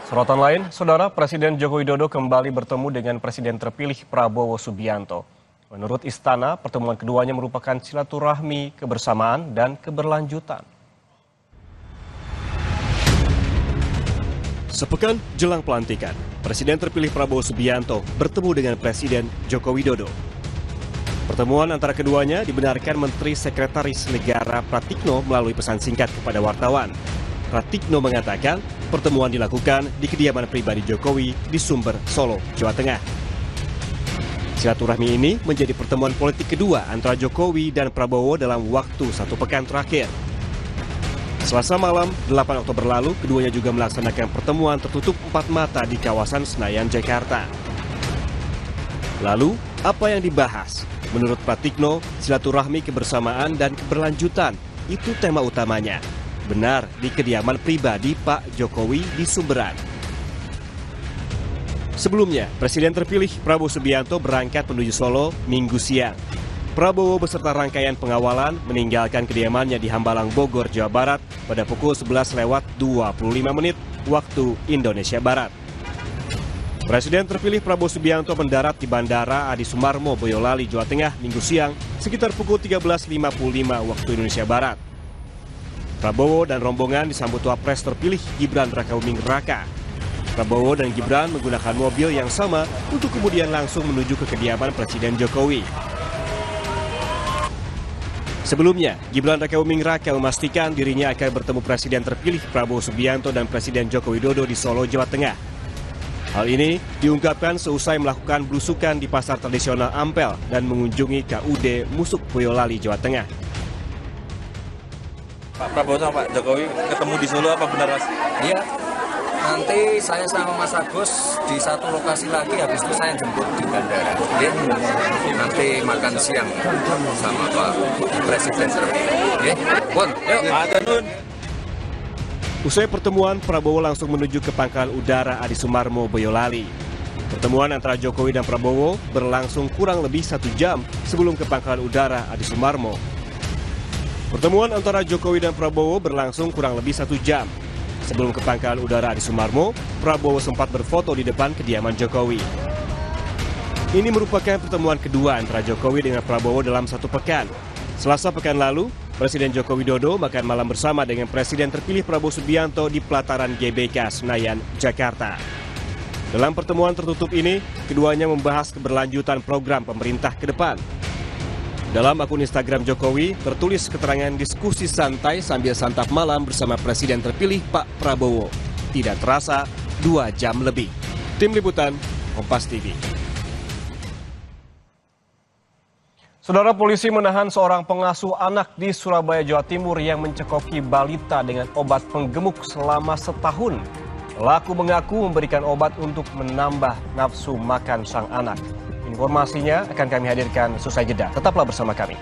Sorotan lain, Saudara Presiden Joko Widodo kembali bertemu dengan Presiden terpilih Prabowo Subianto. Menurut Istana, pertemuan keduanya merupakan silaturahmi, kebersamaan, dan keberlanjutan. Sepekan jelang pelantikan, Presiden terpilih Prabowo Subianto bertemu dengan Presiden Joko Widodo. Pertemuan antara keduanya dibenarkan Menteri Sekretaris Negara Pratikno melalui pesan singkat kepada wartawan. Pratikno mengatakan pertemuan dilakukan di kediaman pribadi Jokowi di Sumber, Solo, Jawa Tengah. Silaturahmi ini menjadi pertemuan politik kedua antara Jokowi dan Prabowo dalam waktu 1 pekan terakhir. Selasa malam, 8 Oktober lalu, keduanya juga melaksanakan pertemuan tertutup 4 mata di kawasan Senayan, Jakarta. Lalu, apa yang dibahas? Menurut Pratikno, silaturahmi, kebersamaan, dan keberlanjutan itu tema utamanya. Benar, di kediaman pribadi Pak Jokowi di Sumberan. Sebelumnya, Presiden terpilih Prabowo Subianto berangkat menuju Solo Minggu siang. Prabowo beserta rangkaian pengawalan meninggalkan kediamannya di Hambalang, Bogor, Jawa Barat pada pukul 11:25 waktu Indonesia Barat. Presiden terpilih Prabowo Subianto mendarat di Bandara Adi Sumarmo, Boyolali, Jawa Tengah Minggu siang sekitar pukul 13:55 waktu Indonesia Barat. Prabowo dan rombongan disambut Wapres terpilih Gibran Rakabuming Raka. Prabowo dan Gibran menggunakan mobil yang sama untuk kemudian langsung menuju ke kediaman Presiden Jokowi. Sebelumnya, Gibran Rakabuming Raka memastikan dirinya akan bertemu Presiden terpilih Prabowo Subianto dan Presiden Joko Widodo di Solo, Jawa Tengah. Hal ini diungkapkan seusai melakukan belusukan di pasar tradisional Ampel dan mengunjungi KUD Musuk Boyolali, Jawa Tengah. Pak Prabowo sama Pak Jokowi ketemu di Solo, apa benar Mas? Iya, nanti saya sama Mas Agus di satu lokasi lagi, habis itu saya jemput di bandara. Ya, nanti makan siang sama Pak Presiden terpilih. Ya, Pun, yuk. Atanun. Usai pertemuan, Prabowo langsung menuju ke Pangkalan Udara Adi Sumarmo, Boyolali. Pertemuan antara Jokowi dan Prabowo berlangsung kurang lebih 1 jam sebelum ke Pangkalan Udara Adi Sumarmo. Pertemuan antara Jokowi dan Prabowo berlangsung kurang lebih 1 jam. Sebelum ke Pangkalan Udara Adi Sumarmo, Prabowo sempat berfoto di depan kediaman Jokowi. Ini merupakan pertemuan kedua antara Jokowi dengan Prabowo dalam 1 pekan. Selasa pekan lalu, Presiden Joko Widodo makan malam bersama dengan Presiden terpilih Prabowo Subianto di pelataran GBK Senayan, Jakarta. Dalam pertemuan tertutup ini, keduanya membahas keberlanjutan program pemerintah ke depan. Dalam akun Instagram Jokowi, tertulis keterangan diskusi santai sambil santap malam bersama Presiden terpilih Pak Prabowo. Tidak terasa 2 jam lebih. Tim Liputan, Kompas TV. Saudara, polisi menahan seorang pengasuh anak di Surabaya, Jawa Timur yang mencekoki balita dengan obat penggemuk selama setahun. Pelaku mengaku memberikan obat untuk menambah nafsu makan sang anak. Informasinya akan kami hadirkan seusai jeda. Tetaplah bersama kami.